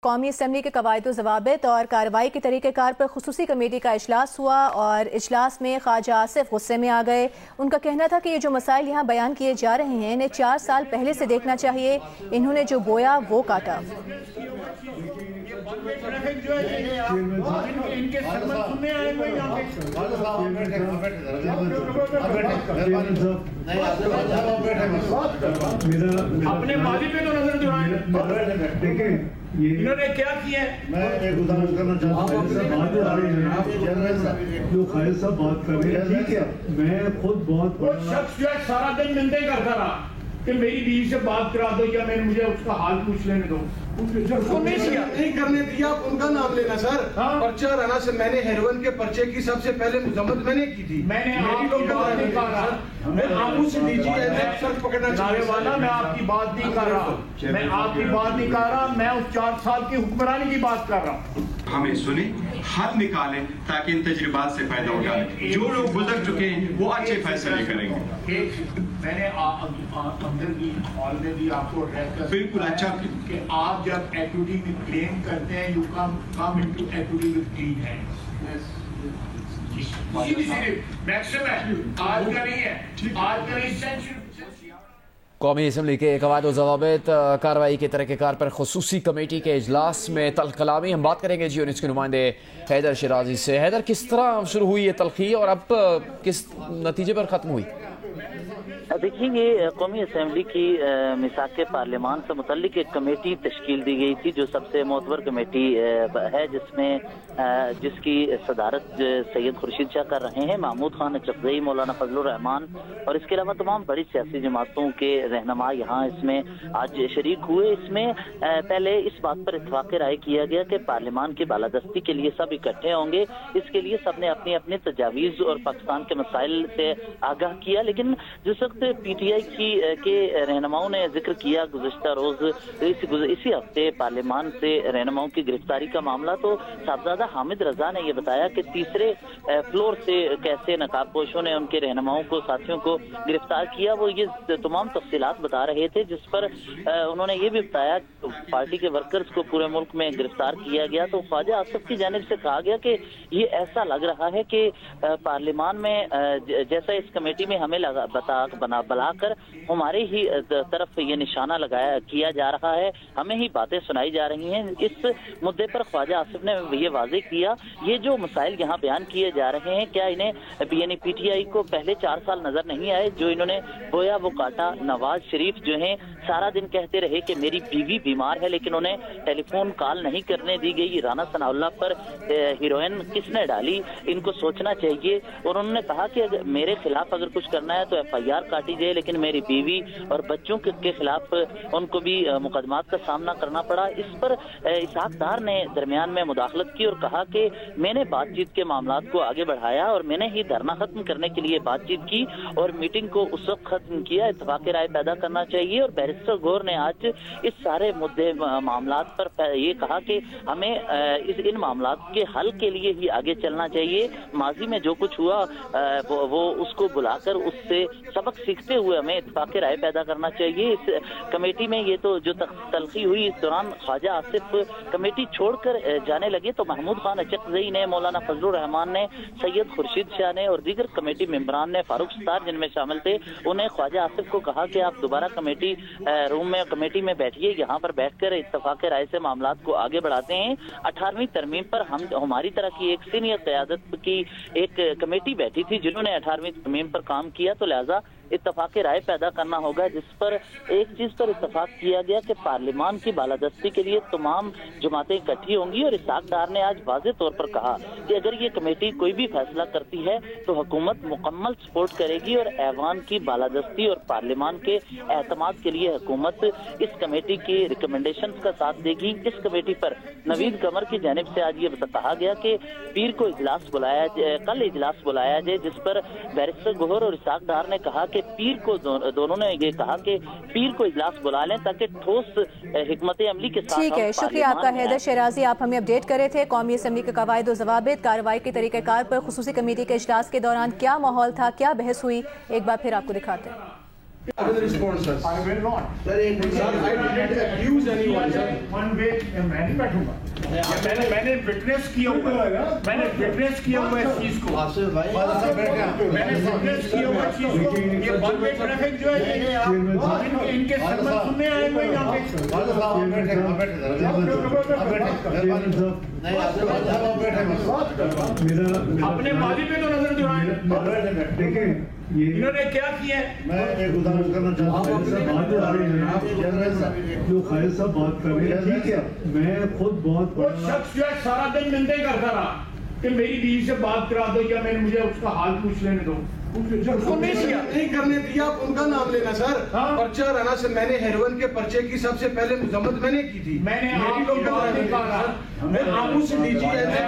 قومی اسمبلی کے قواعد و ضوابط اور کارروائی کے طریقہ کار پر خصوصی کمیٹی کا اجلاس ہوا اور اجلاس میں خواجہ آصف غصے میں آ گئے۔ ان کا کہنا تھا کہ یہ جو مسائل یہاں بیان کیے جا رہے ہیں انہیں 4 سال پہلے سے دیکھنا چاہیے، انہوں نے جو بویا وہ کاٹا۔ اپنے ماضی پہ تو نظر دلائیں، دیکھیں انہوں نے کیا کیا ہے۔ میں ایک گزارش کرنا چاہتا ہوں، جو خالد صاحب بات کر رہے ہیں، ٹھیک ہے، میں خود بہت وہ شخص جو ہے سارا دن منتیں کرتا رہا کہ میری بیوی سے بات کرا دو یا مجھے اس کا حال پوچھ لینے دو، اس کو نہیں کرنے دیا۔ آپ ان کا نام لینا سر، پرچہ رانا سے میں نے ہیروئن کے پرچے کی سب سے پہلے مذمت میں نے کی تھی۔ میں نے آپ کی بات نہیں کر رہا، میں آپ سے دیجیے سر پکڑنا چاہے والا، میں آپ کی بات نہیں کر رہا، میں آپ کی بات نہیں کر رہا، میں اس 4 سال کی حکمرانی کی بات کر رہا ہوں۔ ہمیں سنیں، حل نکالیں تاکہ ان تجربات سے فائدہ اٹھائیں۔ جو لوگ گزر چکے ہیں وہ اچھے فیصلے کریں گے۔ میں نے اندر کی ہال میں بھی آپ کو بالکل اچھا کہ آپ جب ایکوٹی میں کلیم کرتے ہیں you come into equity with clean hands. Maxim ہے، آج کا نہیں ہے، آج کا نہیں سینچری۔ قومی اسمبلی کے قواعد و ضوابط کارروائی کے طریقہ کار پر خصوصی کمیٹی کے اجلاس میں تلخ کلامی۔ ہم بات کریں گے جیو نیوز کے نمائندے حیدر شیرازی سے۔ حیدر، کس طرح شروع ہوئی یہ تلخی اور اب کس نتیجے پر ختم ہوئی؟ دیکھیے، یہ قومی اسمبلی کی میثاق پارلیمان سے متعلق ایک کمیٹی تشکیل دی گئی تھی جو سب سے معتبر کمیٹی ہے، جس کی صدارت سید خورشید شاہ کر رہے ہیں، محمود خان چغزئی، مولانا فضل الرحمان اور اس کے علاوہ تمام بڑی سیاسی جماعتوں کے رہنما یہاں اس میں آج شریک ہوئے۔ اس میں پہلے اس بات پر اتفاق رائے کیا گیا کہ پارلیمان کی بالادستی کے لیے سب اکٹھے ہوں گے۔ اس کے لیے سب نے اپنی اپنی تجاویز اور پاکستان کے مسائل سے آگاہ کیا، لیکن جس وقت پی ٹی آئی کے رہنماؤں نے ذکر کیا گزشتہ روز اسی ہفتے پارلیمان سے رہنماؤں کی گرفتاری کا معاملہ، تو صاحبزادہ حامد رضا نے یہ بتایا کہ تیسرے فلور سے کیسے نقاب پوشوں نے ان کے رہنماؤں کو، ساتھیوں کو گرفتار کیا۔ وہ یہ تمام تفصیلات بتا رہے تھے، جس پر انہوں نے یہ بھی بتایا کہ پارٹی کے ورکرز کو پورے ملک میں گرفتار کیا گیا۔ تو خواجہ آصف کی جانب سے کہا گیا کہ یہ ایسا لگ رہا ہے کہ پارلیمان میں جیسا اس کمیٹی میں ہمیں بلا کر ہمارے ہی طرف یہ نشانہ کیا جا رہا ہے، ہمیں ہی باتیں سنائی جا رہی ہیں۔ اس مدے پر خواجہ آصف نے یہ واضح کیا، یہ جو مسائل یہاں بیان کیے جا رہے ہیں، کیا انہیں یعنی پی ٹی آئی کو پہلے 4 سال نظر نہیں آئے؟ جو انہوں نے بویا وہ کاٹا۔ نواز شریف جو ہیں سارا دن کہتے رہے کہ میری بیوی بیمار ہے، لیکن انہیں ٹیلی فون کال نہیں کرنے دی گئی۔ رانا ثناء اللہ پر ہیروئن کس نے ڈالی؟ ان کو سوچنا چاہیے۔ اور انہوں نے کہا کہ اگر میرے خلاف اگر کچھ کرنا ہے تو ایف آئی آر کاٹی جائے، لیکن میری بیوی اور بچوں کے خلاف ان کو بھی مقدمات کا سامنا کرنا پڑا۔ اس پر اسحاق ڈار نے درمیان میں مداخلت کی اور کہا کہ میں نے بات چیت کے معاملات کو آگے بڑھایا اور میں نے ہی دھرنا ختم کرنے کے لیے بات چیت کی اور میٹنگ کو اس وقت ختم کیا۔ اتفاق رائے پیدا کرنا چاہیے۔ اور بیرسٹر گور نے آج اس سارے مدعے معاملات پر یہ کہا کہ ہمیں ان معاملات کے حل کے لیے ہی آگے چلنا چاہیے۔ ماضی میں جو کچھ ہوا وہ اس کو بلا کر اس سے سبق سیکھتے ہوئے ہمیں اتفاق رائے پیدا کرنا چاہیے۔ اس کمیٹی میں یہ تو جو تلخی ہوئی، اس دوران خواجہ آصف کمیٹی چھوڑ کر جانے لگے تو محمود خان چغزئی نے، مولانا فضل الرحمان نے، سید خورشید شاہ نے اور دیگر کمیٹی ممبران نے، فاروق ستار جن میں شامل تھے، انہیں خواجہ آصف کو کہا کہ آپ دوبارہ کمیٹی روم میں کمیٹی میں بیٹھیے، یہاں پر بیٹھ کر اتفاق رائے سے معاملات کو آگے بڑھاتے ہیں۔ 18ویں ترمیم پر ہماری طرح کی ایک سینئر قیادت کی ایک کمیٹی بیٹھی تھی جنہوں نے 18ویں ترمیم پر کام کیا، تو لہذا اتفاق رائے پیدا کرنا ہوگا، جس پر ایک چیز پر اتفاق کیا گیا کہ پارلیمان کی بالادستی کے لیے تمام جماعتیں اکٹھی ہوں گی۔ اور اسحاق ڈار نے آج واضح طور پر کہا کہ اگر یہ کمیٹی کوئی بھی فیصلہ کرتی ہے تو حکومت مکمل سپورٹ کرے گی اور ایوان کی بالادستی اور پارلیمان کے اعتماد کے لیے حکومت اس کمیٹی کی ریکمنڈیشنز کا ساتھ دے گی۔ اس کمیٹی پر نوید قمر کی جانب سے آج یہ کہا گیا کہ پیر کو کل اجلاس بلایا جائے، جس پر بیرسٹر گوہر اور اسحاق ڈار نے کہا کہ پیر کو دونوں نے یہ کہا کہ پیر کو اجلاس بلا لیں تاکہ ٹھوس حکمت عملی کے ساتھ۔ ٹھیک ہے، شکریہ آپ کا حیدر شیرازی، آپ ہمیں اپڈیٹ کرے تھے۔ قومی اسمبلی کے قواعد و ضوابط کارروائی کے طریقہ کار پر خصوصی کمیٹی کے اجلاس کے دوران کیا ماحول تھا، کیا بحث ہوئی، ایک بار پھر آپ کو دکھاتے ہیں۔ I will respond, sir. I will not. Sir, I didn't accuse anyone, sir. One way मैं नहीं बैठूंगा। मैंने विटनेस किया हुआ इस चीज को। मैंने विटनेस किया हुआ चीज को। ये वन वे ट्रैफिक जो है इनके सरमन सुनने आए हुए यहाँ पे। अपने माली पे तो नजर दुराएं। देखिए इन्होंने क्या किया है? मैं एक उदाहरण करना चाहता हूँ। जो खालिद साहब बात कर रहे हैं, ठीक है, मैं खुद बहुत वो शख्स जो है सारा दिन निंदे करता रहा कि मेरी बीवी से बात करा दो या मुझे उसका हाल पूछ लेने दो। उसको नहीं करने दिया, आप उनका नाम लेना सर। पर्चा राना से मैंने हेरोइन के पर्चे की सबसे पहले मजम्मत मैंने की थी। मैंने आपको बात नहीं कर रहा। मैं आपको से डीजी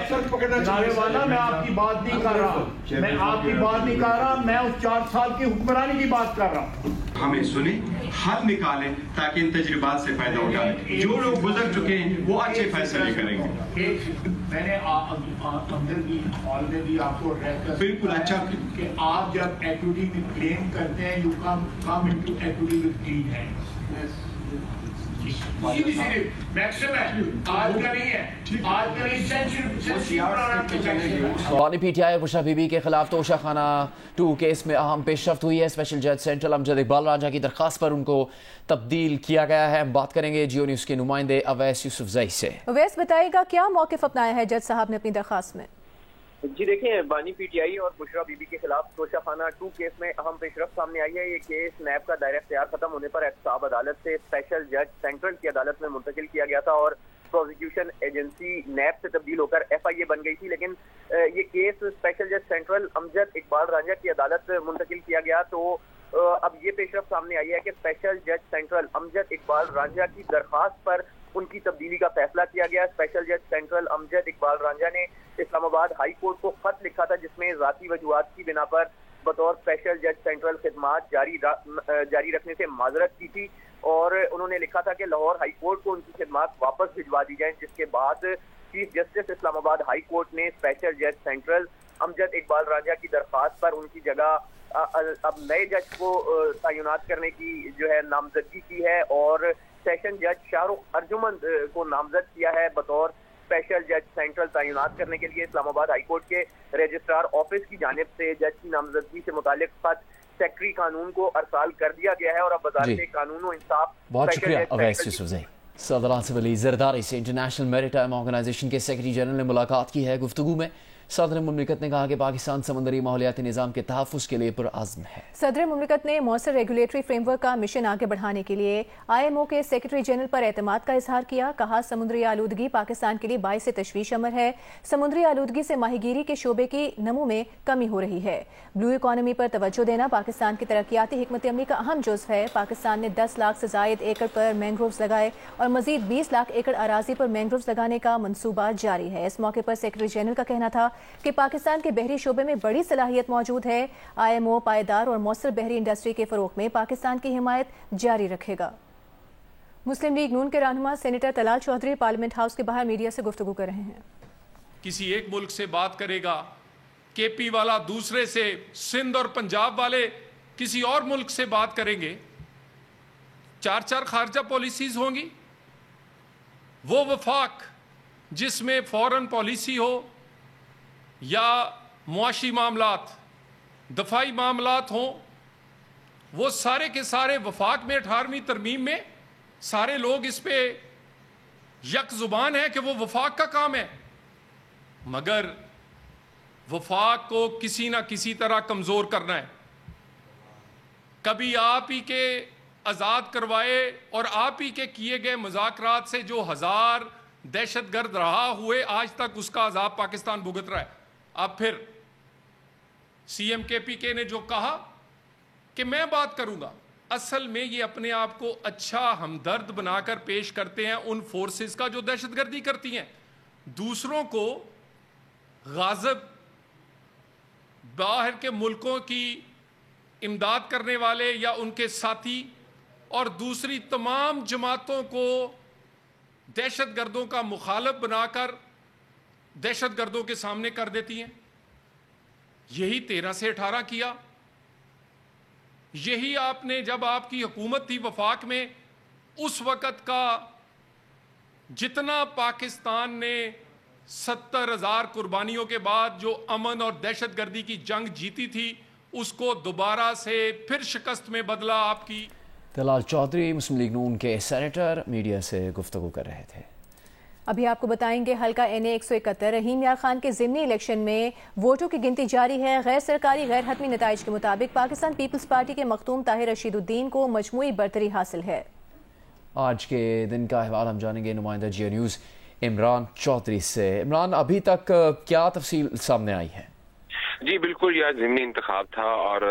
सर पकड़ना चाहने वाला मैं आपकी बात नहीं कर रहा। मैं आपकी बात नहीं कर रहा। मैं उस 4 साल की हुक्मरानी की बात कर रहा हूँ। हमें सुने, हल निकालें ताकि इन तजुर्बात से फायदा उठाएं। जो लोग गुजर चुके हैं वो अच्छे फैसले करेंगे। मैंने अंदर की हॉल में भी आपको बिल्कुल अच्छा कि आप जब एक्विटी में क्लेम करते हैं you come into equity with clean hands. बानी पीटीआई बुशरा बीबी के खिलाफ तोशा खाना 2 केस में अहम पेशरफ्त हुई है। स्पेशल जज सेंट्रल अमजद इकबाल राजा की दरखास्त पर उनको तब्दील किया गया है। बात करेंगे जियो न्यूज़ के नुमाइंदे अवैस यूसुफजई से। अवैस बताएगा क्या मौक़िफ़ अपनाया है जज साहब ने अपनी दरखास्त में? जी देखिए, बानी पीटीआई और बुशरा बीबी के खिलाफ तोशाखाना 2 केस में अहम पेशरफ्त सामने आई है। ये केस नैब का दायरा इख्तियार खत्म होने पर एहतसाब अदालत से स्पेशल जज सेंट्रल की अदालत में मुंतकिल किया गया था और प्रोसिक्यूशन एजेंसी नैब से तब्दील होकर FIA बन गई थी। लेकिन ये केस स्पेशल जज सेंट्रल अमजद इकबाल रांझा की अदालत मुंतकिल किया गया। तो अब ये पेशरफ्त सामने आई है कि स्पेशल जज सेंट्रल अमजद इकबाल रांझा की दरखास्त पर उनकी तब्दीली का फैसला किया गया। स्पेशल जज सेंट्रल अमजद इकबाल रांझा ने इस्लामाबाद हाई कोर्ट को खत लिखा था जिसमें ज़ाती वजूहात की बिना पर बतौर स्पेशल जज सेंट्रल खिदमात जारी रखने से माजरत की थी और उन्होंने लिखा था कि लाहौर हाई कोर्ट को उनकी खिदमात वापस भिजवा दी जाए। जिसके बाद chief justice Islamabad high court ने स्पेशल जज सेंट्रल अमजद इकबाल रांझा की दरखास्त पर उनकी जगह अब नए जज को तैनात करने की जो है नामजदगी की है और सेशन जज शाहरुख अर्जुमंद को नामजद किया है बतौर स्पेशल जज सेंट्रल तैनात करने के लिए। इस्लामाबाद हाई कोर्ट के रजिस्ट्रार ऑफिस की जानिब से जज की नामजदगी से मुतालिक खत सेक्रेटरी कानून को अरसाल कर दिया गया है और अब वज़ारत कानून और इंसाफ। बहुत शुक्रिया अवैस यूसुफजई। सदर आसिफ अली जरदारी से इंटरनेशनल मैरिटाइम ऑर्गेनाइजेशन के सेक्रेटरी जनरल ने मुलाकात की है। गुफ्तगू में सदर मुमलिकत ने कहा कि पाकिस्तान समुद्री माहौलियाती निज़ाम के तहफ़्फ़ुज़ के लिए पुरअज़्म है। सदर मुमलिकत ने मौसर रेगुलेटरी फ्रेमवर्क का मिशन आगे बढ़ाने के लिए IMO के सेक्रेटरी जनरल पर एतमाद का इजहार किया। कहा समुद्री आलूदगी पाकिस्तान के लिए बाइस तशवीश अमर है। समुद्री आलूदगी से माहीगीरी के शोबे की नमू में कमी हो रही है। ब्लू इकॉनमी पर तवज्जो देना पाकिस्तान की तरक्याती हिकमत अमली का अहम जुज़्व है। पाकिस्तान ने 10 लाख से ज़ायद एकड़ पर मैंग्रोव्स लगाए और मजीद 20 लाख एकड़ अराजी पर मैंग्रोव्स लगाने का मनसूबा जारी है। इस मौके पर सेक्रेटरी जनरल का कहना था कि पाकिस्तान के बहरी शोबे में बड़ी सलाहियत मौजूद है। IMO पायदार और मौसर बहरी इंडस्ट्री के फरोग में पाकिस्तान की हिमायत जारी रखेगा। मुस्लिम लीग नून के रहनुमा senator Talal Chaudhry parliament house के बाहर मीडिया से गुफ्तगू कर रहे हैं। किसी एक मुल्क से बात करेगा, KP वाला दूसरे से, सिंध और पंजाब वाले किसी और मुल्क से बात करेंगे। 4 खारजा पॉलिसीज होंगी। वो वफाक जिसमें फॉरेन पॉलिसी हो या मुआशी मामलात, दफाई मामलात हों, वो सारे के सारे वफाक में 18वीं तरमीम में सारे लोग इस पे यक जुबान है कि वो वफाक का काम है। मगर वफाक को किसी ना किसी तरह कमज़ोर करना है। कभी आप ही के आज़ाद करवाए और आप ही के किए गए मुज़ाकरात से जो 1000 दहशतगर्द रहा हुए आज तक उसका अजाब पाकिस्तान भुगत रहा है। अब फिर CM KPK ने जो कहा कि मैं बात करूंगा, असल में ये अपने आप को अच्छा हमदर्द बनाकर पेश करते हैं उन फोर्सेस का जो दहशतगर्दी करती हैं। दूसरों को गाज़ब बाहर के मुल्कों की इमदाद करने वाले या उनके साथी और दूसरी तमाम जमातों को दहशतगर्दों का मुखालफ बनाकर दहशतगर्दों के सामने कर देती हैं। यही 13 से 18 किया। यही आपने, जब आपकी हुकूमत थी वफाक में, उस वक़्त का जितना पाकिस्तान ने 70,000 कुर्बानियों के बाद जो अमन और दहशतगर्दी की जंग जीती थी, उसको दोबारा से फिर शिकस्त में बदला आपकी। तलाल चौधरी मुस्लिम लीग नून के सेनेटर मीडिया से गुफ्तगू कर रहे थे। अभी आपको बताएंगे हल्का NA 171 रहीम यार खान के ज़िमनी इलेक्शन में वोटों की गिनती जारी है। गैर सरकारी गैर हतमी नताइज के मुताबिक पाकिस्तान पीपल्स पार्टी के मखदूम ताहिर रशीदुद्दीन को मजमूई बरतरी हासिल है। आज के दिन का अहवाल हम जानेंगे नुमाइंदा जियो न्यूज़ इमरान चौधरी से। इमरान, अभी तक क्या तफसील सामने आई है? जी बिल्कुल, यह ज़िमनी इंतखाब था और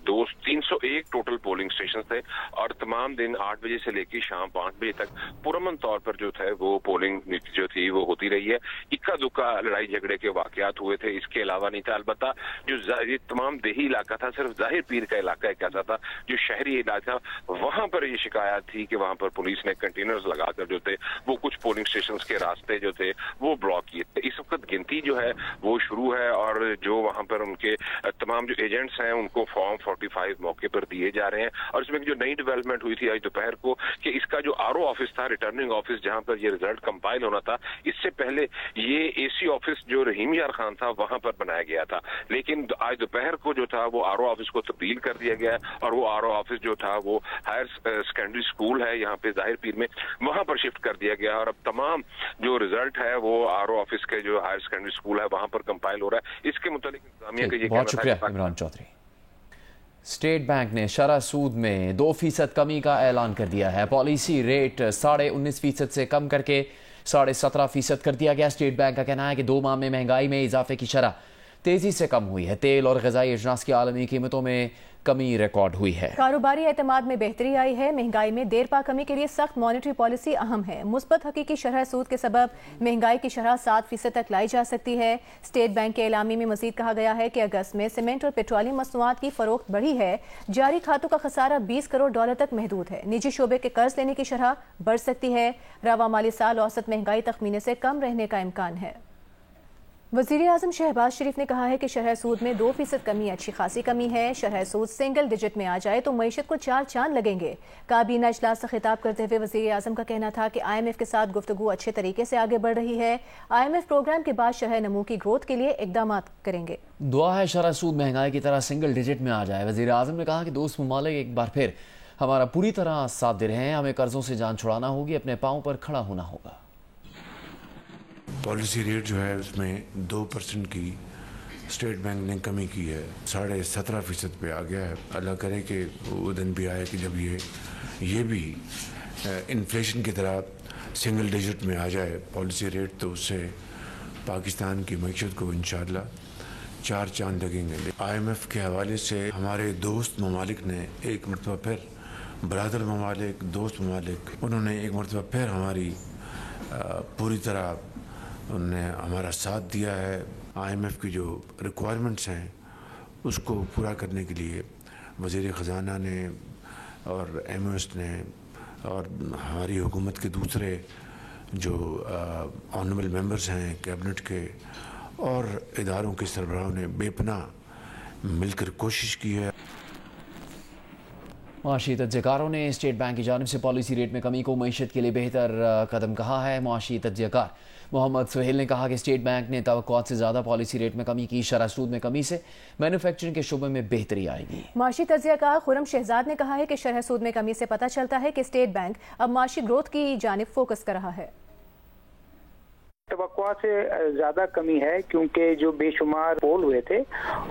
301 टोटल पोलिंग स्टेशन थे और तमाम दिन 8 बजे से लेकर शाम 5 बजे तक पुरअमन तौर पर जो था वो पोलिंग जो थी वो होती रही है। इक्का दुक्का लड़ाई झगड़े के वाकयात हुए थे, इसके अलावा नहीं था। अलबत्ता जो ये तमाम देही इलाका था, सिर्फ ज़ाहिर पीर का इलाका एक ऐसा था जो शहरी इलाका, वहां पर ये शिकायत थी कि वहां पर पुलिस ने कंटेनर्स लगाकर जो थे वो कुछ पोलिंग स्टेशन के रास्ते जो थे वो ब्लॉक किए थे। इस वक्त गिनती जो है वो शुरू है और जो वहां पर उनके तमाम जो एजेंट्स हैं उनको फॉर्म 45 मौके पर दिए जा रहे हैं। और इसमें जो नई डेवलपमेंट हुई थी आज दोपहर को कि इसका जो RO ऑफिस था, रिटर्निंग ऑफिस, जहां पर ये रिजल्ट कंपाइल होना था, इससे पहले ये AC ऑफिस जो रहीम यार खान था वहां पर बनाया गया था। लेकिन आज दोपहर को जो था वो RO ऑफिस को तब्दील कर दिया गया है और वो RO ऑफिस जो था वो हायर सेकेंडरी स्कूल है यहाँ पे ज़ाहिर पीर में, वहां पर शिफ्ट कर दिया गया। और अब तमाम जो रिजल्ट है वो RO ऑफिस के जो हायर सेकेंडरी स्कूल है वहां पर कंपाइल हो रहा है। इसके मुताबिक इंतजामिया का ये बहुत शुक्रिया इमरान चौधरी। स्टेट बैंक ने शरह सूद में 2% कमी का ऐलान कर दिया है। पॉलिसी रेट 19.5% से कम करके 17.5% कर दिया गया। स्टेट बैंक का कहना है कि 2 माह में महंगाई में इजाफे की शरह तेजी से कम हुई है। तेल और ग़िज़ाई अजनास की आलमी कीमतों में कमी रिकॉर्ड हुई है। कारोबारी एतमाद में बेहतरी आई है। महंगाई में देर पा कमी के लिए सख्त मॉनेटरी पॉलिसी अहम है। मुस्बत हकीकी शरह सूद के सबब महंगाई की शरह 7% तक लाई जा सकती है। स्टेट बैंक के एलामी में मजीद कहा गया है कि अगस्त में सीमेंट और पेट्रोलियम मसनूआत की फरोख्त बढ़ी है। जारी खातों का खसारा $20 करोड़ तक महदूद है। निजी शोबे के कर्ज लेने की शरह बढ़ सकती है। रवा माली साल औसत महंगाई तखमीने से कम रहने का इम्कान है। वज़ीर आज़म शहबाज शरीफ ने कहा है कि शरह सूद में 2% कमी अच्छी खासी कमी है। शरह सूद सिंगल डिजिट में आ जाए तो मईशत को 4 चांद लगेंगे। काबीना इजलास से खिताब करते हुए वज़ीर आज़म का कहना था कि IMF के साथ गुफ्तगू अच्छे तरीके से आगे बढ़ रही है। IMF प्रोग्राम के बाद शरह नमू की ग्रोथ के लिए इकदाम करेंगे। दुआ है शरह सूद महंगाई की तरह सिंगल डिजिट में आ जाए। वज़ीर आज़म ने कहा कि दोस्त ममालिक एक बार फिर हमारा पूरी तरह साथ दे रहे हैं। हमें कर्जों से जान छुड़ाना होगी, अपने पाँव पर खड़ा होना होगा। पॉलिसी रेट जो है उसमें 2% की स्टेट बैंक ने कमी की है, 17.5% पे आ गया है। अल्लाह करे कि वो दिन भी आए कि जब ये भी इन्फ्लेशन की तरह सिंगल डिजिट में आ जाए पॉलिसी रेट, तो उससे पाकिस्तान की मईशत को इंशाअल्लाह 4 चांद लगेंगे। IMF के हवाले से हमारे दोस्त ममालिक ने एक मरतबा फिर, बरादर ममालिक, दोस्त ममालिक, उन्होंने एक मरतबा फिर हमारी पूरी तरह उन्होंने हमारा साथ दिया है। IMF की जो रिक्वायरमेंट्स हैं उसको पूरा करने के लिए वज़ीर ख़जाना ने और MOS ने और हमारी हुकूमत के दूसरे जो ऑनरेबल मेंबर्स हैं कैबिनेट के और इदारों के सरबराहों ने बेपनाह मिलकर कोशिश की है। मुआशी तज्ज़ियकारों ने स्टेट बैंक की जानिब से पॉलिसी रेट में कमी को मईशत के लिए बेहतर कदम कहा है। मुआशी तज्ज़ियकार मोहम्मद सुहेल ने कहा कि स्टेट बैंक ने तवक्कुआत से ज़्यादा पॉलिसी रेट में कमी की। शरह सूद में कमी से मैन्युफैक्चरिंग के शोबे में बेहतरी आएगी। माशी तज्ज़ियकार खुरम शहजाद ने कहा है कि शरह सूद में कमी से पता चलता है कि स्टेट बैंक अब माशी ग्रोथ की जानिब फोकस कर रहा है। तवक्कुआ से ज्यादा कमी है क्योंकि जो बेशुमार पोल हुए थे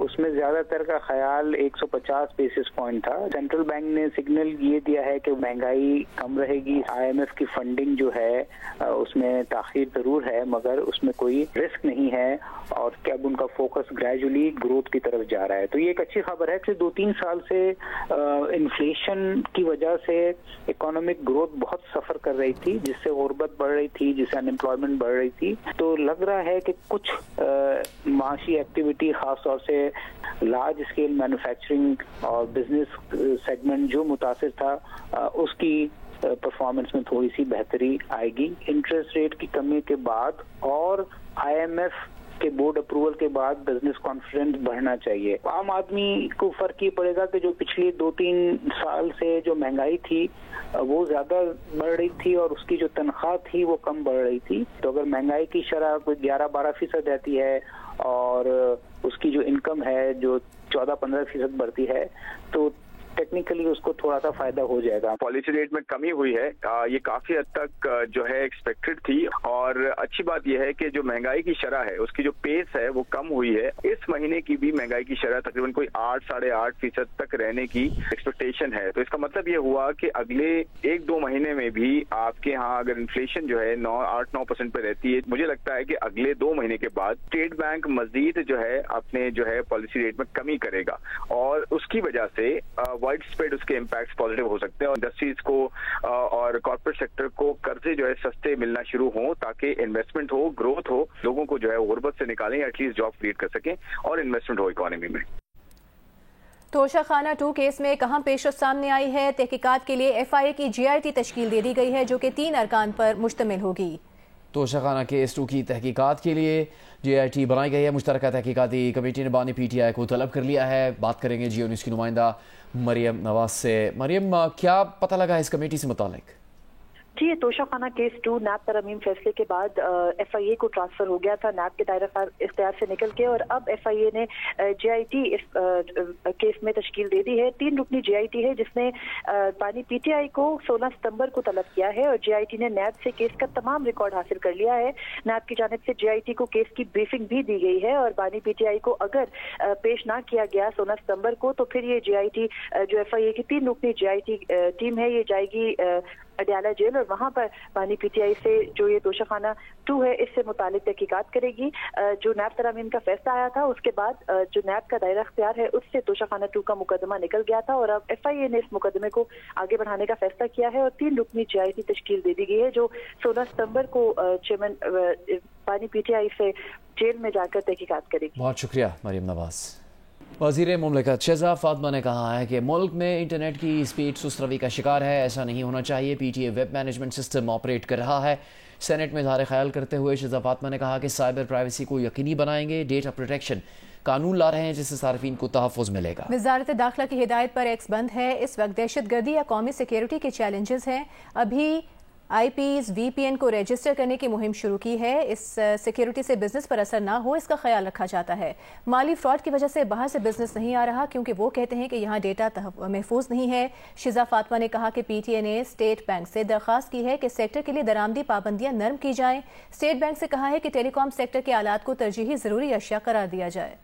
उसमें ज्यादातर का ख्याल 150 बेसिस पॉइंट था। सेंट्रल बैंक ने सिग्नल ये दिया है कि महंगाई कम रहेगी। IMF की फंडिंग जो है उसमें ताखीर जरूर है मगर उसमें कोई रिस्क नहीं है और कि अब उनका फोकस ग्रेजुअली ग्रोथ की तरफ जा रहा है। तो ये एक अच्छी खबर है कि 2-3 साल से इन्फ्लेशन की वजह से इकोनॉमिक ग्रोथ बहुत सफर कर रही थी, जिससे गुर्बत बढ़ रही थी, जिससे अनएम्प्लॉयमेंट बढ़ रही थी। तो लग रहा है कि कुछ माशी एक्टिविटी खास तौर से लार्ज स्केल मैन्युफैक्चरिंग और बिजनेस सेगमेंट जो मुतासिर था उसकी परफॉर्मेंस में थोड़ी सी बेहतरी आएगी। इंटरेस्ट रेट की कमी के बाद और IMF کہ بورڈ اپروول کے بعد بزنس کانفیڈنس بڑھنا چاہیے. عام آدمی کو فرق یہ پڑے گا کہ جو پچھلی 2-3 سال سے جو مہنگائی تھی وہ زیادہ بڑھ رہی تھی اور اس کی جو تنخواہ تھی وہ کم بڑھ رہی تھی. تو اگر مہنگائی کی شرح 11-12% رہتی ہے اور اس کی جو انکم ہے جو 14-15% بڑھتی ہے تو ٹیکنیکلی اس کو تھوڑا سا فائدہ ہو جائے گا. پالیسی ریٹ میں کمی ہوئی ہے, یہ کافی حد تک جو ہے ایکسپیکٹڈ تھی, اور اچھی بات یہ ہے کہ جو مہنگائی کی شرح ہے اس کی جو پیس ہے وہ کم ہوئی ہے. اس مہینے کی بھی مہنگائی کی شرح تقریباً کوئی 8-8.5% تک رہنے کی ایکسپیکٹیشن ہے. تو اس کا مطلب یہ ہوا کہ اگلے 1-2 مہینے میں بھی آپ کے ہاں اگر انفلیشن جو ہے 8-9% پہ رہتی ہے, مجھے لگتا ہے کہ اگلے 2 مہینے کے بعد اسٹیٹ بینک مزید جو ہے اپنے جو ہے پالیسی ریٹ میں کمی کرے گا, اور اس کی وجہ سے وائڈ اسپریڈ اس کے امپیکٹس پازیٹیو ہو سکتے ہیں, اور انڈسٹریز کو اور کارپوریٹ سیکٹر کو قرضے جو ہے سستے ملنا شروع ہوں تاکہ انویسٹمنٹ ہو, گروتھ ہو, لوگوں کو جو ہے غربت سے نکالیں یا ایٹ لیسٹ جاب کریٹ کر سکیں اور انویسٹمنٹ ہو اکانومی میں. توشہ خانہ 2 کیس میں کہاں پیش رفت سامنے آئی ہے؟ تحقیقات کے لیے FIA کی GIT تشکیل دے دی گئی ہے جو کہ 3 ارکان پر مشتمل ہوگی. توشہ خانہ کیس 2 کی تحقیقات کے لیے GIT بنائی گئی ہے. مشترکہ تحقیقاتی کمیٹی نے بانی PTI کو طلب کر لیا ہے. بات کریں گے جیو نیوز کی نمائندہ مریم نواز سے. مریم, کیا پتہ لگا اس کمیٹی سے متعلق؟ جی, یہ توشہ خانہ کیس 2 نیب ترمیم فیصلے کے بعد FIA کو ٹرانسفر ہو گیا تھا نیب کے دائرہ اختیار سے نکل کے, اور اب FIA نے GIT اس کیس میں تشکیل دے دی ہے. 3 رکنی GIT ہے جس نے بانی PTI کو 16 ستمبر کو طلب کیا ہے, اور GIT نے نیب سے کیس کا تمام ریکارڈ حاصل کر لیا ہے. نیب کی جانب سے GIT کو کیس کی بریفنگ بھی دی گئی ہے, اور بانی PTI کو اگر پیش نہ کیا گیا 16 ستمبر کو تو پھر یہ GIT جو FIA کی 3 رکنی GIT ٹیم ہے یہ جائے گی اڈیالہ جیل, اور وہاں پر بانی PTI سے جو یہ توشہ خانہ 2 ہے اس سے متعلق تحقیقات کرے گی. جو نیب ترامیم کا فیصلہ آیا تھا اس کے بعد جو نیب کا دائرہ اختیار ہے اس سے توشہ خانہ 2 کا مقدمہ نکل گیا تھا, اور اب FIA نے اس مقدمے کو آگے بڑھانے کا فیصلہ کیا ہے, اور 3 رکنی GIT تشکیل دے دی گئی ہے جو 16 ستمبر کو چیئرمین بانی PTI سے جیل میں جا کر تحقیقات کرے گی. بہت شکریہ مریم نواز. وزیر مملکت شہزاد فاطمہ نے کہا ہے کہ ملک میں انٹرنیٹ کی سپیڈ سست روی کا شکار ہے, ایسا نہیں ہونا چاہیے. PTA web management system operate کر رہا ہے. سینٹ میں اظہار خیال کرتے ہوئے شہزاد فاطمہ نے کہا کہ سائبر پرائیویسی کو یقینی بنائیں گے. ڈیٹا پروٹیکشن قانون لا رہے ہیں جس سے صارفین کو تحفظ ملے گا. وزارت داخلہ کی ہدایت پر ایکس بند ہے. اس وقت دہشت گردی یا قومی سیکیورٹی کے چیلنجز ہیں. ابھی IPs VPN کو رجسٹر کرنے کی مہم شروع کی ہے. اس سیکیورٹی سے بزنس پر اثر نہ ہو اس کا خیال رکھا جاتا ہے. مالی فراڈ کی وجہ سے باہر سے بزنس نہیں آ رہا کیونکہ وہ کہتے ہیں کہ یہاں ڈیٹا محفوظ نہیں ہے. شہزاد فاطمہ نے کہا کہ PTA نے اسٹیٹ بینک سے درخواست کی ہے کہ سیکٹر کے لیے درآمدی پابندیاں نرم کی جائیں. اسٹیٹ بینک سے کہا ہے کہ ٹیلی کام سیکٹر کے آلات کو ترجیحی ضروری اشیاء قرار دیا جائے.